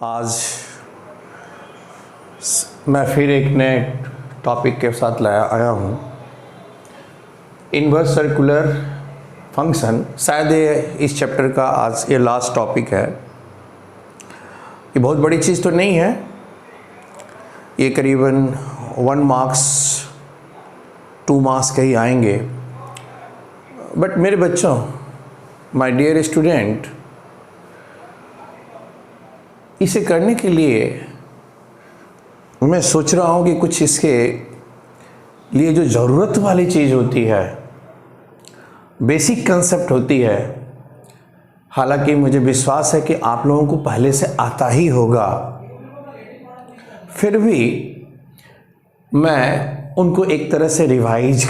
आज मैं फिर एक नए टॉपिक के साथ आया हूँ। इन्वर्स सर्कुलर फंक्शन, शायद ये इस चैप्टर का आज ये लास्ट टॉपिक है। ये बहुत बड़ी चीज़ तो नहीं है, ये करीबन 1 मार्क्स 2 मार्क्स के ही आएंगे। बट मेरे बच्चों, माय डियर स्टूडेंट, इसे करने के लिए मैं सोच रहा हूँ कि कुछ इसके लिए जो ज़रूरत वाली चीज़ होती है, बेसिक कंसेप्ट होती है, हालांकि मुझे विश्वास है कि आप लोगों को पहले से आता ही होगा, फिर भी मैं उनको एक तरह से रिवाइज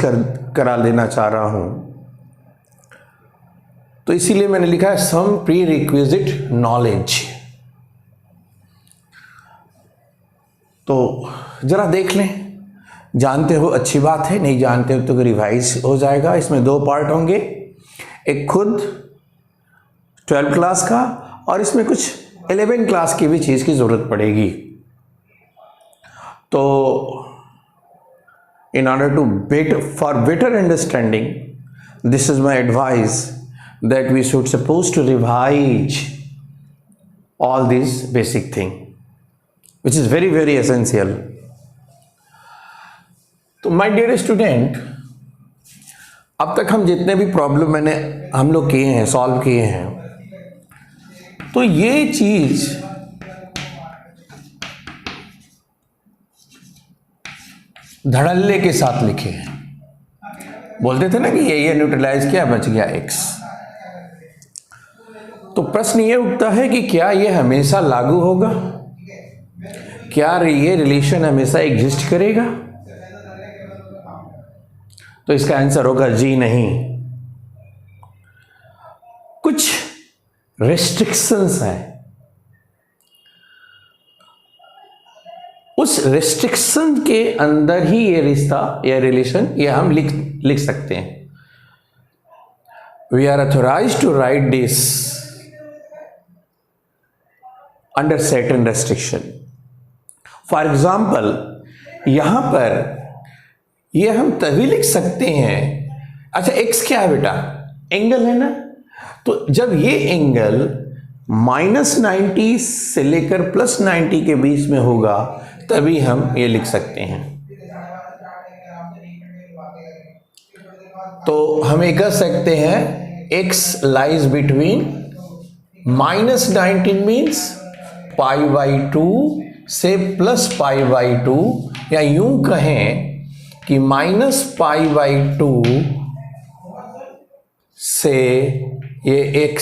करा लेना चाह रहा हूँ। तो इसीलिए मैंने लिखा है सम प्री रिक्विजिट नॉलेज। तो ज़रा देख लें, जानते हो अच्छी बात है, नहीं जानते हो तो रिवाइज हो जाएगा। इसमें 2 पार्ट होंगे, एक खुद 12th क्लास का और इसमें कुछ 11th क्लास की भी चीज़ की ज़रूरत पड़ेगी। तो in order to for better understanding, this is my advice that we should supposed to revise all these basic thing, which is very very essential. तो my dear student, अब तक हम जितने भी प्रॉब्लम हम लोग किए हैं, सॉल्व किए हैं, तो ये चीज धड़ल्ले के साथ लिखे हैं। बोलते थे ना कि ये न्यूट्रलाइज किया, बच गया x। तो प्रश्न ये उठता है कि क्या ये हमेशा लागू होगा? क्या ये रिलेशन हमेशा एग्जिस्ट करेगा? तो इसका आंसर होगा जी नहीं। कुछ रेस्ट्रिक्शंस हैं, उस रेस्ट्रिक्शन के अंदर ही ये रिश्ता या रिलेशन ये हम लिख सकते हैं। We are authorised to write this under certain restriction. For example, यहां पर ये हम तभी लिख सकते हैं। अच्छा, x क्या है बेटा? एंगल है ना। तो जब ये एंगल -90 से लेकर +90 के बीच में होगा तभी हम ये लिख सकते हैं। तो हम ये कह सकते हैं x लाइज बिटवीन -19 मीन्स π/2 से +π/2, या यूं कहें कि -π/2 से ये x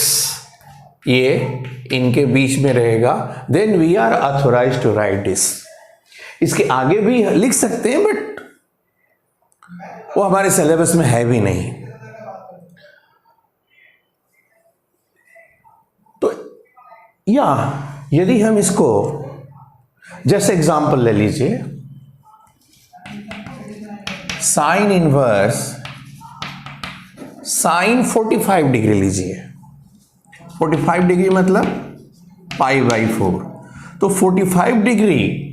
ये इनके बीच में रहेगा। Then we are authorised to write this. इसके आगे भी लिख सकते हैं, बट वो हमारे सिलेबस में है भी नहीं। तो या यदि हम इसको जैसे एग्जांपल ले लीजिए, साइन इनवर्स साइन 45 डिग्री लीजिए। 45 डिग्री मतलब π/4। तो 45 डिग्री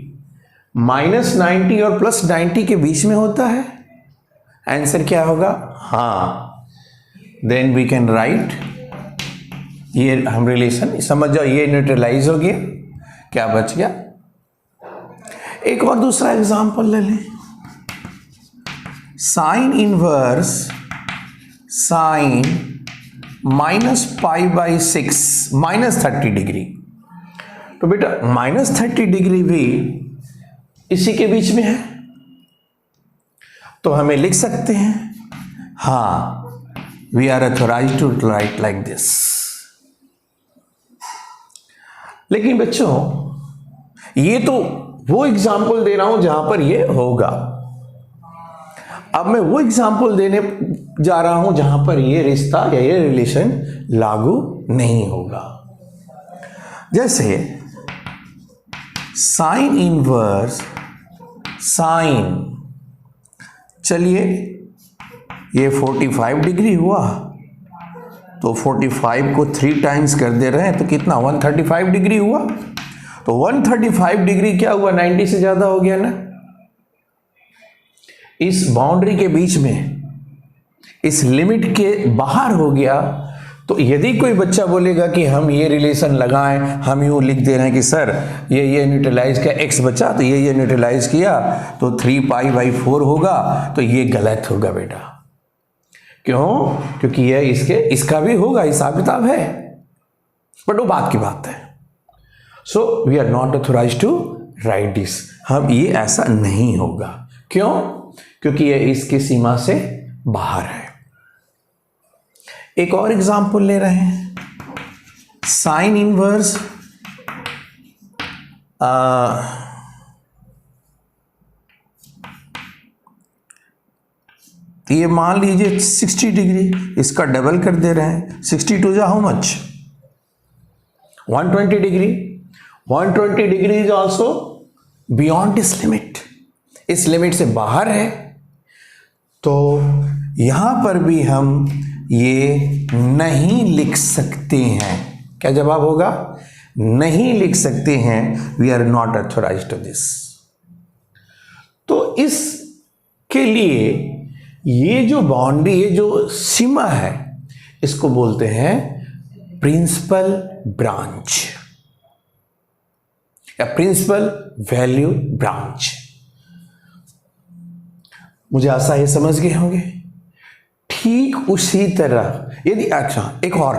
-90 और +90 के बीच में होता है। आंसर क्या होगा? हाँ, देन वी कैन राइट, ये हम रिलेशन समझ जाओ, ये न्यूट्रलाइज हो गया। क्या बच गया? एक और दूसरा एग्जांपल ले लें, साइन इनवर्स साइन -π/6 -30 डिग्री। तो बेटा -30 डिग्री भी इसी के बीच में है, तो हमें लिख सकते हैं हाँ, we are authorised to write like this. लेकिन बच्चों, ये तो वो एग्जाम्पल दे रहा हूं जहां पर ये होगा। अब मैं वो एग्जाम्पल देने जा रहा हूं जहां पर ये रिश्ता या ये रिलेशन लागू नहीं होगा। जैसे साइन इनवर्स साइन, चलिए ये 45 डिग्री हुआ, तो 45 को 3 टाइम्स कर दे रहे हैं तो कितना 135 डिग्री हुआ। तो 135 डिग्री क्या हुआ, 90 से ज्यादा हो गया ना। इस बाउंड्री के बीच में, इस लिमिट के बाहर हो गया। तो यदि कोई बच्चा बोलेगा कि हम ये रिलेशन लगाएं, हम यूं लिख दे रहे हैं कि सर ये न्यूट्रलाइज किया, एक्स बचा तो ये न्यूट्रलाइज किया तो 3π/4 होगा, तो ये गलत होगा बेटा। क्यों? क्योंकि ये इसका भी होगा, हिसाब किताब है, बट वो बात की बात है। So we are not authorised to write this, हम ये ऐसा नहीं होगा। क्यों? क्योंकि ये इसकी सीमा से बाहर है। एक और एग्जाम्पल ले रहे हैं, साइन इनवर्स ये मान लीजिए 60 डिग्री, इसका डबल कर दे रहे हैं, 62 जा how much, 120 degree. 120 degree is also beyond this limit, इस लिमिट से बाहर है। तो यहां पर भी हम ये नहीं लिख सकते हैं। क्या जवाब होगा? नहीं लिख सकते हैं। We are not authorised to this. तो इसके लिए ये जो बाउंड्री, ये जो सीमा है, इसको बोलते हैं प्रिंसिपल ब्रांच या प्रिंसिपल वैल्यू ब्रांच। मुझे आशा ये समझ गए होंगे। ठीक उसी तरह यदि, अच्छा एक और,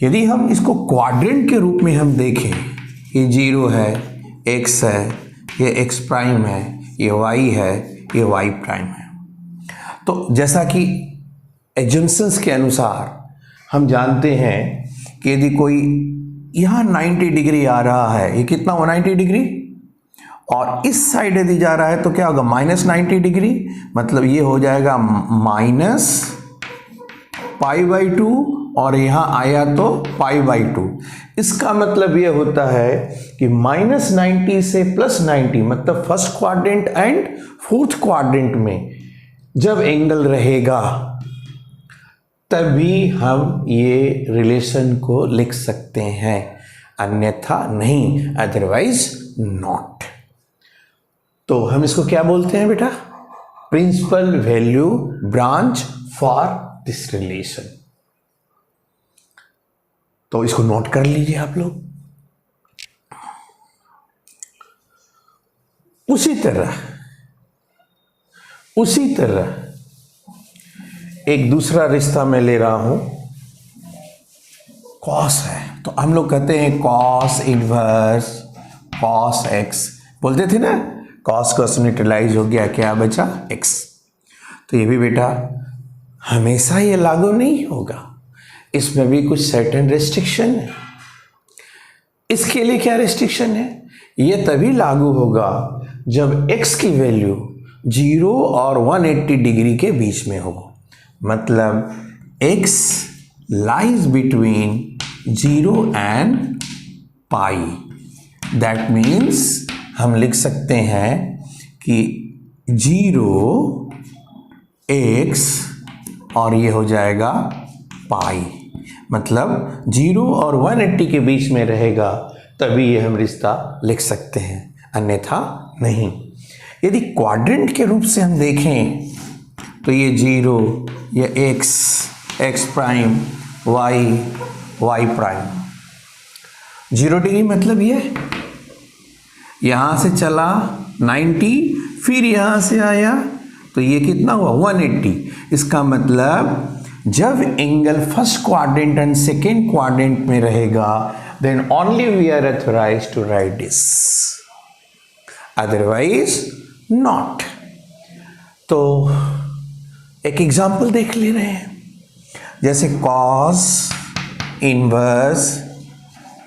यदि हम इसको क्वाड्रेंट के रूप में हम देखें, ये 0 है, x है, ये x प्राइम है, ये y है, ये y प्राइम है। तो जैसा कि एजम्पशंस के अनुसार हम जानते हैं कि यदि कोई यहाँ 90 डिग्री आ रहा है, ये कितना 190 डिग्री, और इस साइड यदि जा रहा है तो क्या होगा, -90 डिग्री, मतलब ये हो जाएगा -π/2, और यहाँ आया तो π/2। इसका मतलब ये होता है कि -90 से +90, मतलब first quadrant and fourth quadrant में जब एंगल रहेगा तभी हम ये रिलेशन को लिख सकते हैं, अन्यथा नहीं, अदरवाइज नॉट। तो हम इसको क्या बोलते हैं बेटा? Principal value branch for this relation. तो इसको नोट कर लीजिए आप लोग। उसी तरह एक दूसरा रिश्ता मैं ले रहा हूं, कॉस है, तो हम लोग कहते हैं कॉस इनवर्स कॉस एक्स, बोलते थे ना, कॉस कॉस न्यूट्रलाइज हो गया, क्या बचा? एक्स। तो ये भी बेटा हमेशा ये लागू नहीं होगा, इसमें भी कुछ सर्टेन रेस्ट्रिक्शन है। इसके लिए क्या रेस्ट्रिक्शन है? ये तभी लागू होगा जब x की वैल्यू 0 और 180 डिग्री के बीच में हो, मतलब x lies between 0 and pi. That means हम लिख सकते हैं कि 0 x और ये हो जाएगा पाई, मतलब 0 और 180 के बीच में रहेगा तभी ये हम रिश्ता लिख सकते हैं, अन्यथा नहीं। यदि क्वाड्रेंट के रूप से हम देखें तो ये 0, ये x prime, y prime. 0 degree मतलब ये यहाँ से चला 90, फिर यहाँ से आया तो ये कितना हुआ 180। इसका मतलब जब angle first quadrant and second quadrant में रहेगा then only we are authorised to write this, otherwise not. तो एक एग्जांपल देख ले रहे हैं, जैसे कॉस इनवर्स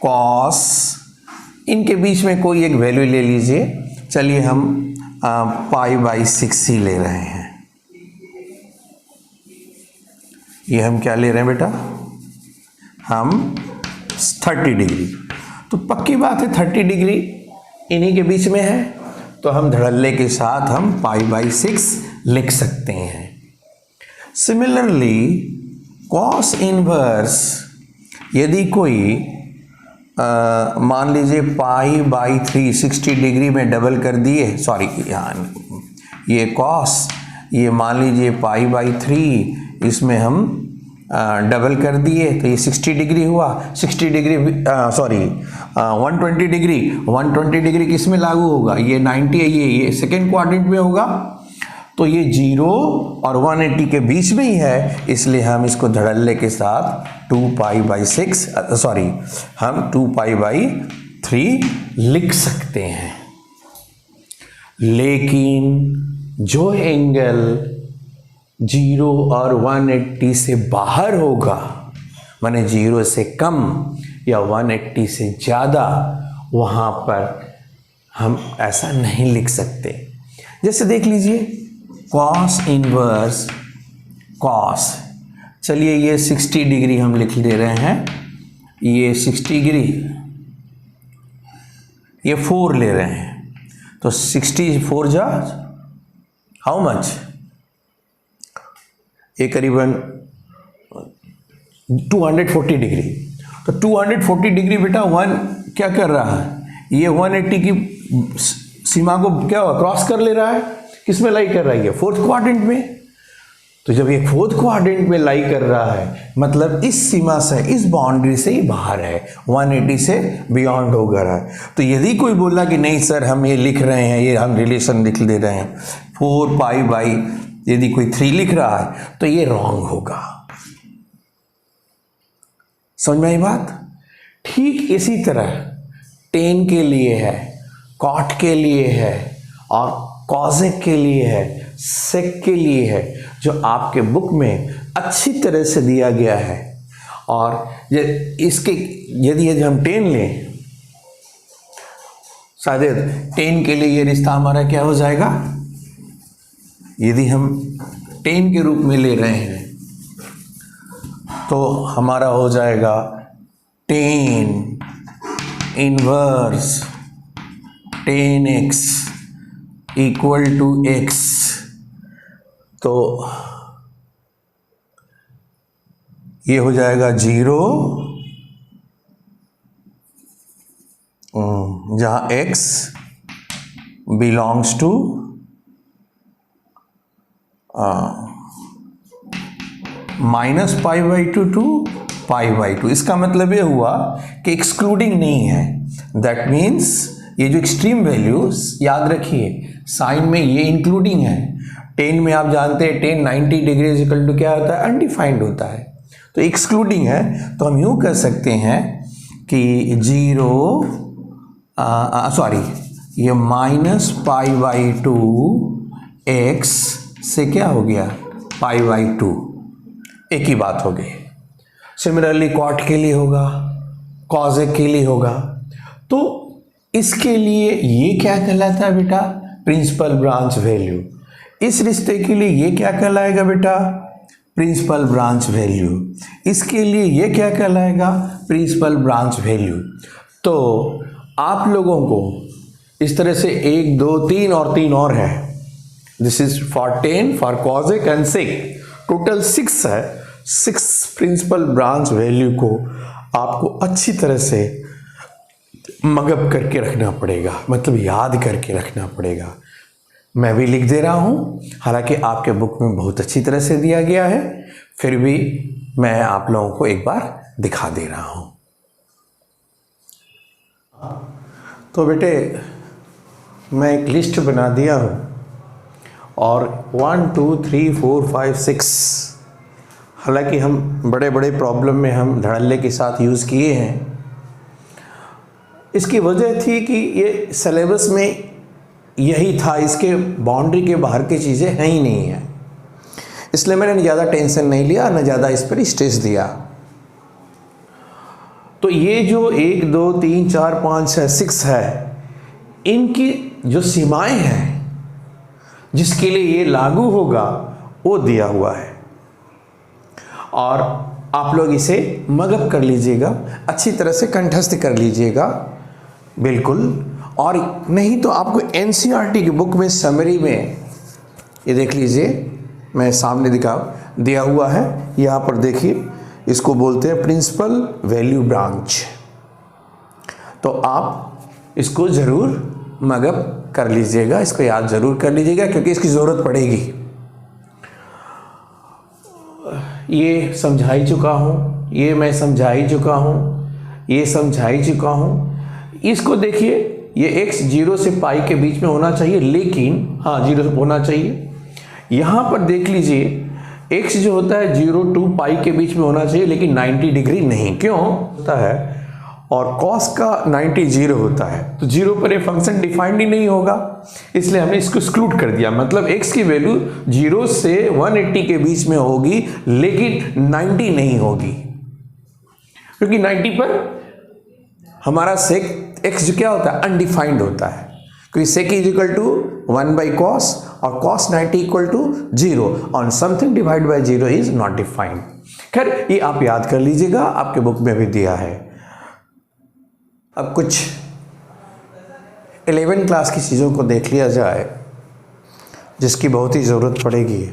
कॉस, इनके बीच में कोई एक वैल्यू ले लीजिए। चलिए हम π/6 ही ले रहे हैं। ये हम क्या ले रहे हैं बेटा? हम 30 डिग्री। तो पक्की बात है 30 डिग्री इन्हीं के बीच में है, तो हम धड़ल्ले के साथ हम π/6 लिख सकते हैं। सिमिलरली कॉस इनवर्स, यदि कोई मान लीजिए पाई बाई 3 60 डिग्री में डबल कर दिए, सॉरी यहाँ ये कॉस, ये मान लीजिए पाई बाई 3 इसमें हम डबल कर दिए तो ये 60 डिग्री हुआ। 60 डिग्री सॉरी 120 डिग्री, 120 डिग्री किस में लागू होगा, ये 90 है, ये सेकेंड क्वाड्रेंट में होगा। तो ये 0 और 180 के बीच में ही है, इसलिए हम इसको धड़ल्ले के साथ 2 पाई बाई 6 सॉरी हम 2 पाई बाई 3 लिख सकते हैं। लेकिन जो एंगल 0 और 180 से बाहर होगा, माने 0 से कम या 180 से ज़्यादा, वहाँ पर हम ऐसा नहीं लिख सकते। जैसे देख लीजिए कॉस इनवर्स कॉस, चलिए ये 60 डिग्री हम लिख दे रहे हैं, ये 60 डिग्री, ये 4 ले रहे हैं तो 64 जा हाउ मच, ये करीबन 240 डिग्री। तो 240 डिग्री बेटा 1 क्या कर रहा है, ये 180 की सीमा को क्या हुआ, क्रॉस कर ले रहा है, किस में लाई कर रहा है, ये 4th क्वाड्रेंट में। तो जब ये 4th क्वाड्रेंट में लाई कर रहा है, मतलब इस सीमा से, इस बाउंड्री से ही बाहर है, 180 से बियॉन्ड हो गया है। तो यदि कोई बोला कि नहीं सर हम ये लिख रहे हैं, ये हम रिलेशन लिख दे रहे हैं 4 पाई बाई, यदि कोई 3 लिख रहा है तो ये रॉन्ग होगा। समझ में आई बात। ठीक इसी तरह टेन के लिए है, कॉट के लिए है और कॉसेक के लिए है, सेक के लिए है, जो आपके बुक में अच्छी तरह से दिया गया है। और इसके यदि हम टेन लें, शायद टेन के लिए ये रिश्ता हमारा क्या हो जाएगा, यदि हम टेन के रूप में ले रहे हैं तो हमारा हो जाएगा tan inverse tan x equal to x. तो ये हो जाएगा 0 जहाँ x belongs to minus pi by 2 to pi by 2। इसका मतलब ये हुआ कि एक्सक्लूडिंग नहीं है, दैट मीन्स ये जो एक्सट्रीम वैल्यूज याद रखिए, साइन में ये इंक्लूडिंग है, टेन में आप जानते हैं टेन 90 डिग्री इक्वल टू क्या होता है, अनडिफाइंड होता है, तो एक्सक्लूडिंग है। तो हम यूँ कह सकते हैं कि 0 सॉरी ये माइनस पाई बाई 2 एक्स से क्या हो गया, पाई बाई 2, एक ही बात हो गई। सिमिलरली कॉट के लिए होगा, कॉसेक के लिए होगा। तो इसके लिए ये क्या कहलाता है बेटा, प्रिंसिपल ब्रांच वैल्यू। इस रिश्ते के लिए ये क्या कहलाएगा बेटा, प्रिंसिपल ब्रांच वैल्यू। इसके लिए ये क्या कहलाएगा, प्रिंसिपल ब्रांच वैल्यू। तो आप लोगों को इस तरह से 1 2 3 और 3 और है, this is for tan, for cosec and sec, total 6 है। 6 प्रिंसिपल ब्रांच वैल्यू को आपको अच्छी तरह से मगअप करके रखना पड़ेगा, मतलब याद करके रखना पड़ेगा। मैं भी लिख दे रहा हूँ, हालांकि आपके बुक में बहुत अच्छी तरह से दिया गया है, फिर भी मैं आप लोगों को एक बार दिखा दे रहा हूँ। तो बेटे मैं एक लिस्ट बना दिया हूँ और 1 2 3 4 5 6, हालांकि हम बड़े बड़े प्रॉब्लम में हम धड़ल्ले के साथ यूज़ किए हैं। इसकी वजह थी कि ये सिलेबस में यही था, इसके बाउंड्री के बाहर की चीज़ें हैं ही नहीं है, इसलिए मैंने ज़्यादा टेंशन नहीं लिया, न ज़्यादा इस पर स्ट्रेस दिया। तो ये जो 1 2 3 4 5 6 6 है, इनकी जो सीमाएं हैं जिसके लिए ये लागू होगा वो दिया हुआ है, और आप लोग इसे मगअप कर लीजिएगा, अच्छी तरह से कंठस्थ कर लीजिएगा बिल्कुल। और नहीं तो आपको एनसीईआरटी की बुक में समरी में ये देख लीजिए, मैं सामने दिया हुआ है, यहाँ पर देखिए, इसको बोलते हैं प्रिंसिपल वैल्यू ब्रांच। तो आप इसको ज़रूर मगअप कर लीजिएगा, इसको याद ज़रूर कर लीजिएगा क्योंकि इसकी ज़रूरत पड़ेगी। ये समझा ही चुका हूँ, ये मैं समझा ही चुका हूँ, ये समझा ही चुका हूँ। इसको देखिए, ये x 0 से पाई के बीच में होना चाहिए, लेकिन हाँ 0 होना चाहिए। यहाँ पर देख लीजिए x जो होता है 0 to पाई के बीच में होना चाहिए, लेकिन 90 डिग्री नहीं। क्यों होता है? और cos का 90 0 होता है, तो 0 पर ये फंक्शन डिफाइंड ही नहीं होगा, इसलिए हमने इसको एक्सक्लूड कर दिया। मतलब x की वैल्यू 0 से 180 के बीच में होगी, लेकिन 90 नहीं होगी, क्योंकि 90 पर हमारा सेक x जो क्या होता है? अनडिफाइंड होता है, क्योंकि sec is equal to 1 by cos और cos 90 इक्वल टू 0 और something divide by 0 is not defined. खैर ये आप याद कर लीजिएगा, आपके बुक में भी दिया है। अब कुछ 11 क्लास की चीज़ों को देख लिया जाए जिसकी बहुत ही ज़रूरत पड़ेगी।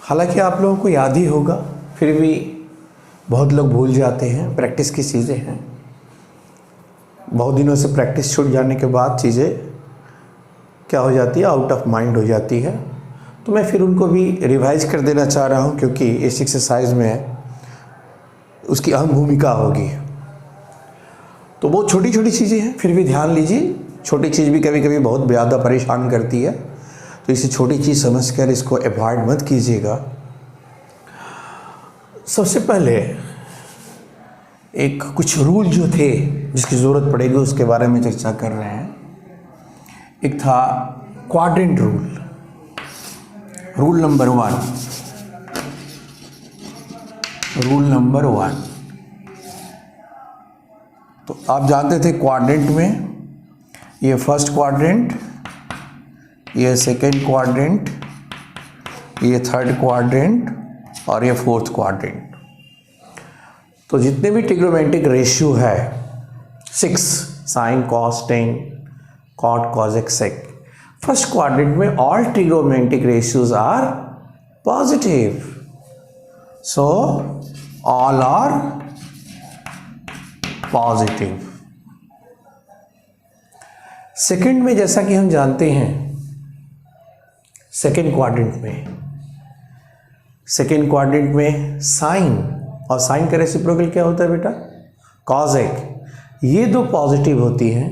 हालांकि आप लोगों को याद ही होगा, फिर भी बहुत लोग भूल जाते हैं, प्रैक्टिस की चीज़ें हैं। बहुत दिनों से प्रैक्टिस छूट जाने के बाद चीज़ें क्या हो जाती है? आउट ऑफ माइंड हो जाती है। तो मैं फिर उनको भी रिवाइज कर देना चाह रहा हूँ, क्योंकि इस एक्सरसाइज में उसकी अहम भूमिका होगी। तो बहुत छोटी छोटी चीज़ें हैं, फिर भी ध्यान लीजिए। छोटी चीज़ भी कभी कभी बहुत ज़्यादा परेशान करती है, तो इसे छोटी चीज़ समझकर इसको अवॉइड मत कीजिएगा। सबसे पहले एक कुछ रूल जो थे जिसकी ज़रूरत पड़ेगी उसके बारे में चर्चा कर रहे हैं। एक था quadrant rule, rule number 1। Rule number 1 तो आप जानते थे क्वाड्रेंट में ये फर्स्ट क्वाड्रेंट, ये सेकंड क्वाड्रेंट, ये थर्ड क्वाड्रेंट और ये फोर्थ क्वाड्रेंट। तो जितने भी ट्रिग्नोमेट्रिक रेशियो है 6 sine cos tan cot cosec sec, first quadrant में all trigonometric ratios are positive, so all are positive. Second में जैसा कि हम जानते हैं, सेकंड क्वाड्रेंट में साइन और साइन का रेसिप्रोकल क्या होता है बेटा? कॉसेक। ये दो पॉजिटिव होती हैं,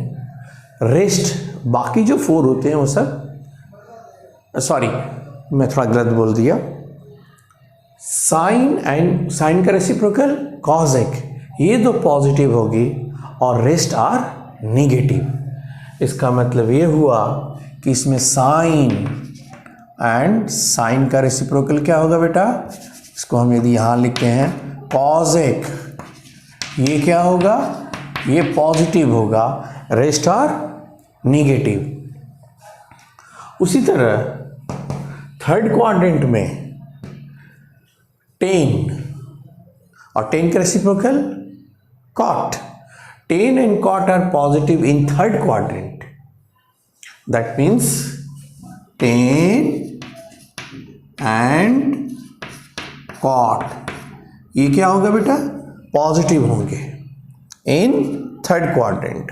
रेस्ट बाकी जो 4 होते हैं वो सब, सॉरी मैं थोड़ा गलत बोल दिया, साइन का रेसिप्रोकल कॉसेक, ये दो पॉजिटिव होगी और रेस्ट आर नेगेटिव। इसका मतलब ये हुआ कि इसमें साइन एंड साइन का रेसिप्रोकल क्या होगा बेटा? इसको हम यदि यहाँ लिखते हैं कॉसेक, ये क्या होगा? ये पॉजिटिव होगा, रेस्ट आर नेगेटिव। उसी तरह थर्ड क्वाड्रेंट में टेन और टेन का reciprocal cot. Tan and cot are positive in third quadrant. That means tan and cot ये क्या होगा बेटा? पॉजिटिव होंगे इन थर्ड क्वाड्रेंट।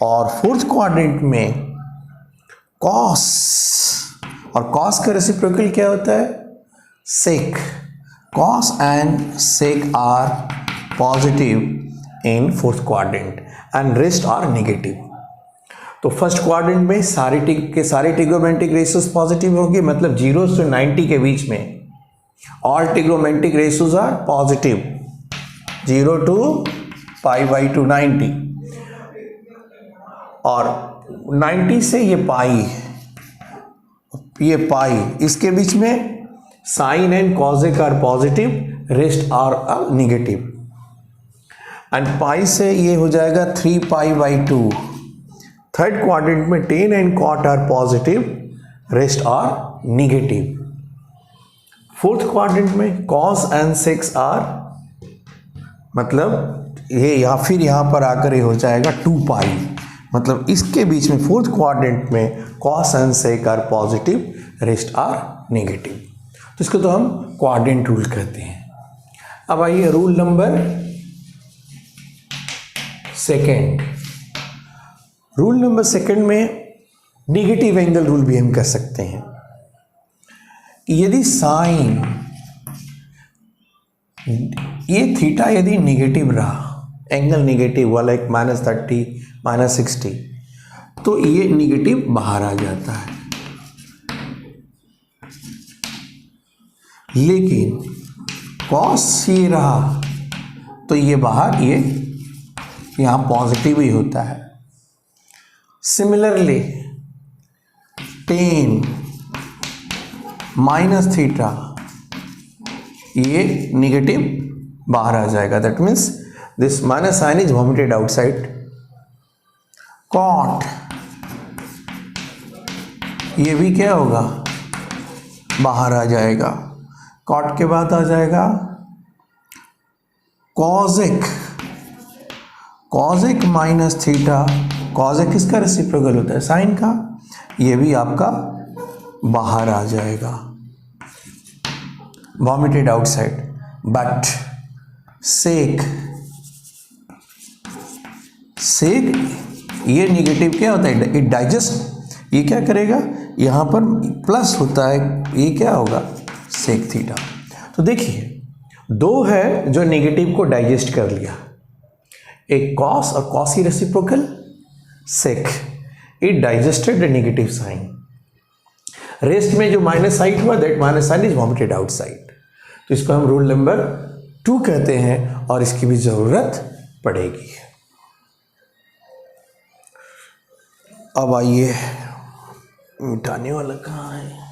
और फोर्थ क्वाड्रेंट में cos, और cos का रेसिप्रोकल क्या होता है? sec. cos and sec are positive in fourth quadrant and rest are negative. तो फर्स्ट क्वाड्रेंट में सारे ट्रिग्नोमेट्रिक रेशियोज पॉजिटिव होंगे, मतलब 0 से 90 के बीच में all trigonometric ratios are positive, 0 to pi by 290, और 90 से ये पाई इसके बीच में sine and cosec are positive, rest are negative. And pi से ये हो जाएगा 3 पाई बाई 2। थर्ड क्वाड्रेंट में tan and cot are positive, rest are negative. Fourth quadrant में कॉस एंड सेक्स आर, मतलब ये या फिर यहाँ पर आकर ये हो जाएगा 2 पाई, मतलब इसके बीच में फोर्थ क्वाड्रेंट में cos and sec are positive, rest are negative. तो इसको तो हम क्वाड्रेंट रूल कहते हैं। अब आइए rule number second, rule number second में नेगेटिव एंगल रूल भी हम कर सकते हैं कि यदि साइन ये थीटा यदि नेगेटिव रहा, एंगल नेगेटिव वाला एक -30 -60, तो ये नेगेटिव बाहर आ जाता है। लेकिन कॉस ये रहा तो ये बाहर, ये यहाँ पॉजिटिव ही होता है। सिमिलरली tan -थीटा ये नेगेटिव बाहर आ जाएगा, that means this minus sine is vomited outside. Cot ये भी क्या होगा, बाहर आ जाएगा। कॉट के बाद आ जाएगा कॉजेक, कॉजेक -थीटा, कॉजेक किसका रेसिप्रोकल होता है, साइन का, ये भी आपका बाहर आ जाएगा, वॉमिटेड आउटसाइड। बट सेक, सेक ये नेगेटिव क्या होता है, इट डाइजेस्ट, ये क्या करेगा, यहाँ पर प्लस होता है, ये क्या होगा, सेक थीटा। तो देखिए दो है जो नेगेटिव को डाइजेस्ट कर लिया, एक कॉस और कॉस की reciprocal sec, it digested the negative sine. Rest में जो माइनस साइन हुआ, that minus sine is vomited outside. तो इसको हम रूल नंबर 2 कहते हैं और इसकी भी जरूरत पड़ेगी। अब आइए, मिटाने वाला कहाँ है,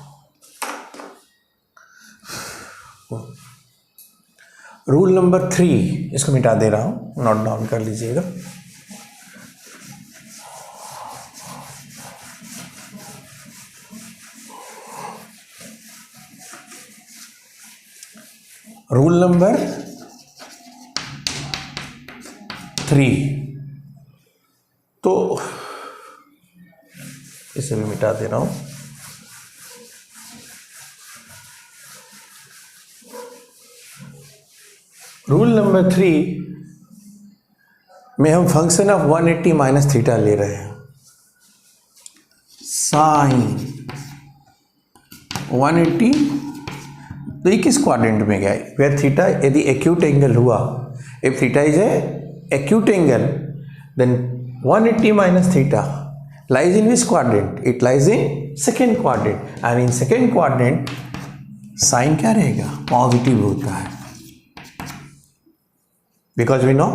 रूल नंबर 3, इसको मिटा दे रहा हूं, नोट डाउन कर लीजिएगा। रूल नंबर 3, तो इसे भी मिटा दे रहा हूं। रूल नंबर 3 में हम फंक्शन ऑफ 180 माइनस थीटा ले रहे हैं। साइन 180, तो ये किस क्वाड्रेंट में गया, वेयर थीटा यदि एक्यूट एंगल हुआ, if theta is a acute angle, then 180 minus theta lies in which quadrant, it lies in second quadrant, and in second quadrant sine क्या रहेगा, पॉजिटिव होता है, because we know.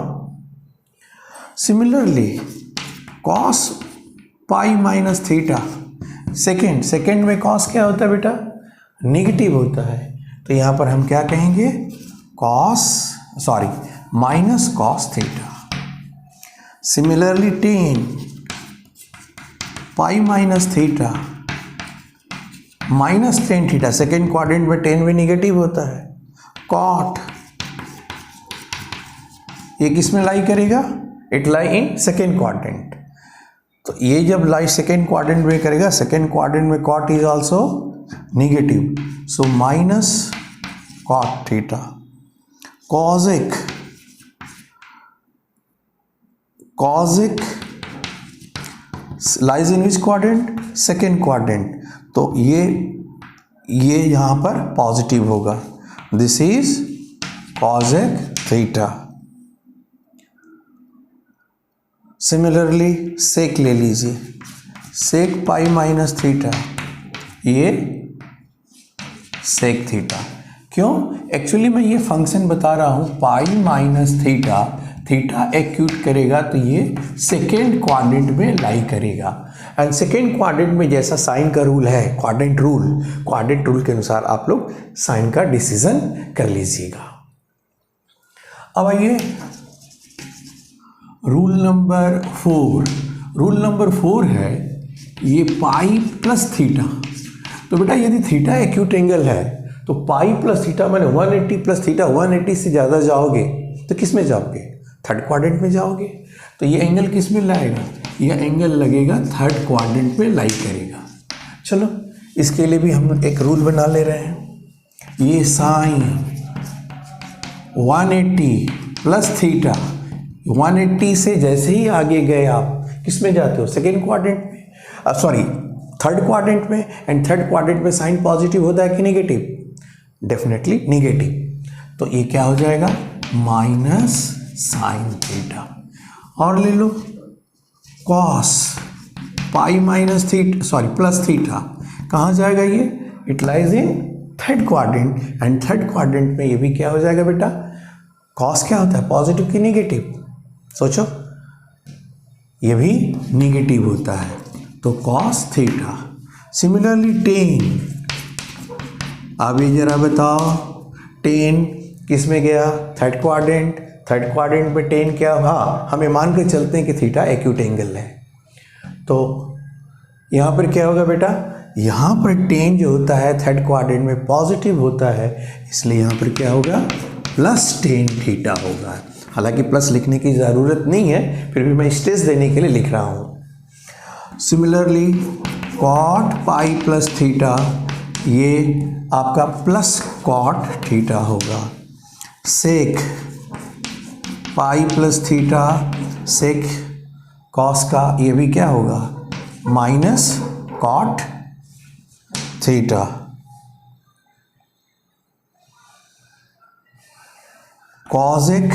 Similarly cos pi minus theta, second में cos क्या होता है बेटा, negative होता है, तो यहाँ पर हम क्या कहेंगे, minus cos theta. Similarly tan pi minus theta minus tan theta, second quadrant में tan में नेगेटिव होता है। कॉट ये किस में लाई करेगा, it lie in second quadrant, तो ये जब लाई सेकेंड क्वाड्रेंट में करेगा, सेकेंड क्वाड्रेंट में cot is also negative, so minus cot theta. Cosec, cosec lies in which quadrant, second quadrant, तो ये यहाँ पर पॉजिटिव होगा, दिस इज कॉजेक थीटा। सिमिलरली सेक ले लीजिए, सेक पाई माइनस थीटा, ये सेक थीटा। क्यों, एक्चुअली मैं ये फंक्शन बता रहा हूँ, पाई माइनस थीटा, थीटा एक्यूट करेगा तो ये सेकेंड क्वाड्रेंट में लाई करेगा, एंड सेकेंड क्वाड्रेंट में जैसा साइन का रूल है, क्वाड्रेंट रूल के अनुसार आप लोग साइन का डिसीजन कर लीजिएगा। अब आइए रूल नंबर 4 है ये पाई प्लस थीटा। तो बेटा यदि थीटा एक्यूट एंगल है तो पाई प्लस थीटा माने 180 प्लस थीटा, 180 से ज़्यादा जाओगे तो किस में जाओगे, थर्ड क्वाड्रेंट में जाओगे, तो ये एंगल किस में लाएगा, यह एंगल लगेगा थर्ड क्वाड्रेंट में लाई करेगा। चलो इसके लिए भी हम एक रूल बना ले रहे हैं, ये साइन 180 प्लस थीटा 180 से जैसे ही आगे गए आप किस में जाते हो, सेकेंड क्वाड्रेंट में, सॉरी थर्ड क्वाड्रेंट में, एंड थर्ड क्वाड्रेंट में साइन पॉजिटिव होता है कि नेगेटिव, डेफिनेटली नेगेटिव। तो ये क्या हो जाएगा, माइनस साइन थीटा। और ले लो cos pi minus theta, sorry plus theta, कहाँ जाएगा ये, it lies in third quadrant, and third quadrant में ये भी क्या हो जाएगा बेटा, कॉस क्या होता है, पॉजिटिव कि नेगेटिव, सोचो, ये भी नेगेटिव होता है, तो कॉस थीटा। सिमिलरली टेन, अब ये जरा बताओ टेन किस में गया, थर्ड क्वाड्रेंट, थर्ड क्वाड्रेंट में टेन क्या, हाँ हमें मान के चलते हैं कि थीटा एक्यूट एंगल है, तो यहाँ पर क्या होगा बेटा, यहाँ पर टेन जो होता है थर्ड क्वाड्रेंट में पॉजिटिव होता है, इसलिए यहाँ पर क्या होगा, प्लस टेन थीटा होगा। हालांकि प्लस लिखने की ज़रूरत नहीं है, फिर भी मैं स्ट्रेस देने के लिए लिख रहा हूँ। Similarly cot pi plus theta, ये आपका प्लस कॉट थीटा होगा। Sec pi plus theta, sec cos का, ये भी क्या होगा, minus cot theta. Cosec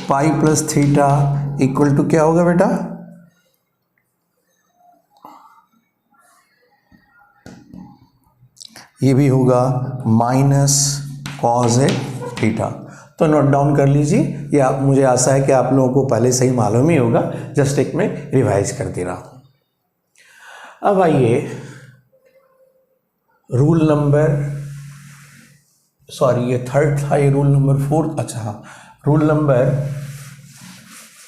pi plus theta equal to क्या होगा बेटा, ये भी होगा माइनस कॉसेक थीटा। तो नोट डाउन कर लीजिए, ये आप, मुझे आशा है कि आप लोगों को पहले से ही मालूम ही होगा, जस्ट एक मैं रिवाइज कर दे रहा हूँ। अब आइए रूल नंबर, सॉरी ये थर्ड था, ये रूल नंबर फोर्थ, अच्छा रूल नंबर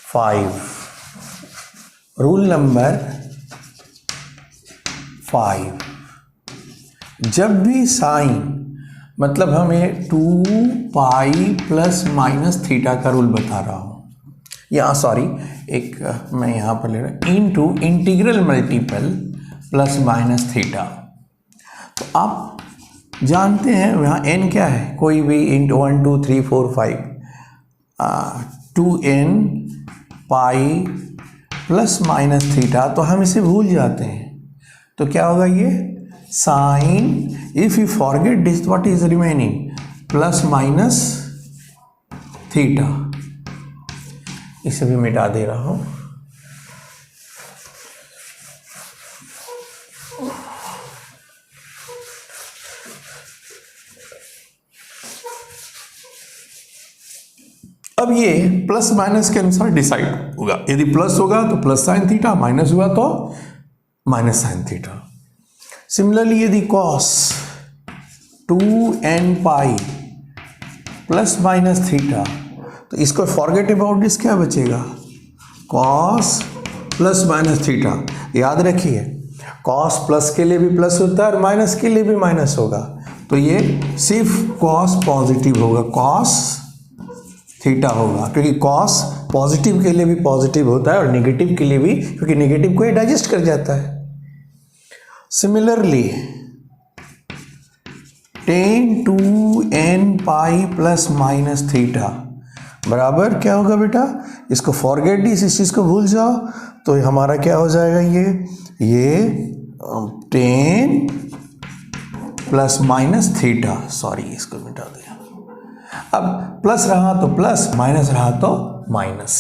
5, रूल नंबर 5, जब भी साइन, मतलब हमें 2 पाई प्लस माइनस थीटा का रूल बता रहा हूँ, यहाँ सॉरी एक मैं यहाँ पर ले रहा हूँ, into integral multiple plus minus theta. तो आप जानते हैं यहाँ n क्या है, कोई भी into 1 2 3 4 5, 2n pi plus minus theta, तो हम इसे भूल जाते हैं, तो क्या होगा ये sine, if you forget this what is remaining, plus minus theta. इसे भी मिटा दे रहा हूं। अब ये प्लस माइनस के अनुसार डिसाइड होगा, यदि प्लस होगा तो प्लस साइन थीटा, माइनस हुआ तो माइनस साइन थीटा। सिमिलरली यदि cos 2n pi plus minus theta, तो इसको फॉरगेट अबाउट दिस क्या बचेगा, कॉस प्लस माइनस थीटा। याद रखिए कॉस प्लस के लिए भी प्लस होता है और माइनस के लिए भी माइनस होगा, तो ये सिर्फ कॉस पॉजिटिव होगा, कॉस थीटा होगा, क्योंकि कॉस पॉजिटिव के लिए भी पॉजिटिव होता है और नेगेटिव के लिए भी, क्योंकि नेगेटिव को ये डाइजेस्ट कर जाता है। Similarly tan 2n pi plus minus theta बराबर क्या होगा बेटा, इसको फॉरगेट दिस, इस चीज़ को भूल जाओ, तो हमारा क्या हो जाएगा, ये tan plus minus theta, sorry इसको मिटा दिया। अब प्लस रहा तो प्लस, माइनस रहा तो माइनस,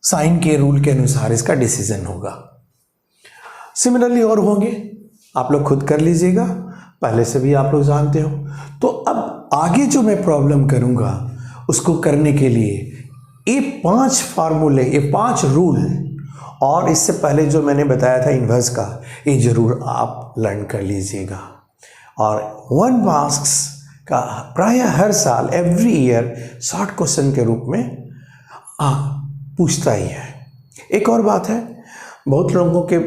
साइन के रूल के अनुसार इसका डिसीजन होगा। सिमिलरली और होंगे, आप लोग खुद कर लीजिएगा, पहले से भी आप लोग जानते हो। तो अब आगे जो मैं प्रॉब्लम करूंगा उसको करने के लिए ये 5 फार्मूले, ये 5 रूल, और इससे पहले जो मैंने बताया था इन्वर्स का, ये जरूर आप लर्न कर लीजिएगा। और 1 मार्क्स का प्राय हर साल, एवरी ईयर शॉर्ट क्वेश्चन के रूप में पूछता ही है। एक और बात है, बहुत लोगों के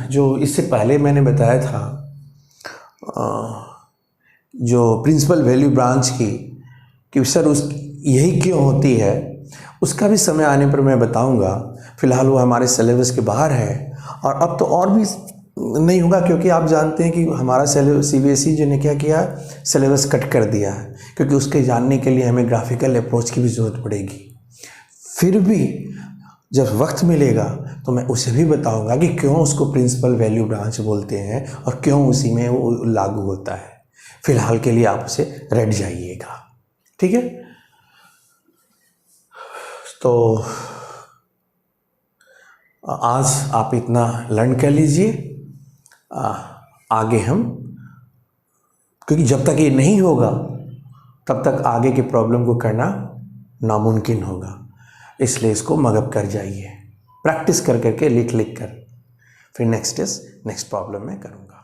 जो इससे पहले मैंने बताया था जो प्रिंसिपल वैल्यू ब्रांच की, कि सर उस यही क्यों होती है, उसका भी समय आने पर मैं बताऊंगा। फिलहाल वो हमारे सिलेबस के बाहर है, और अब तो और भी नहीं होगा, क्योंकि आप जानते हैं कि हमारा CBSE जो ने क्या किया, सिलेबस कट कर दिया है, क्योंकि उसके जानने के लिए हमें ग्राफिकल अप्रोच की भी ज़रूरत पड़ेगी। फिर भी जब वक्त मिलेगा तो मैं उसे भी बताऊंगा कि क्यों उसको प्रिंसिपल वैल्यू ब्रांच बोलते हैं और क्यों उसी में वो लागू होता है। फिलहाल के लिए आप उसे रट जाइएगा, ठीक है। तो आज आप इतना लर्न कर लीजिए। आगे हम, क्योंकि जब तक ये नहीं होगा तब तक आगे के प्रॉब्लम को करना नामुमकिन होगा, इसलिए इसको मगअप कर जाइए, प्रैक्टिस कर करके लिख कर। फिर नेक्स्ट प्रॉब्लम मैं करूँगा।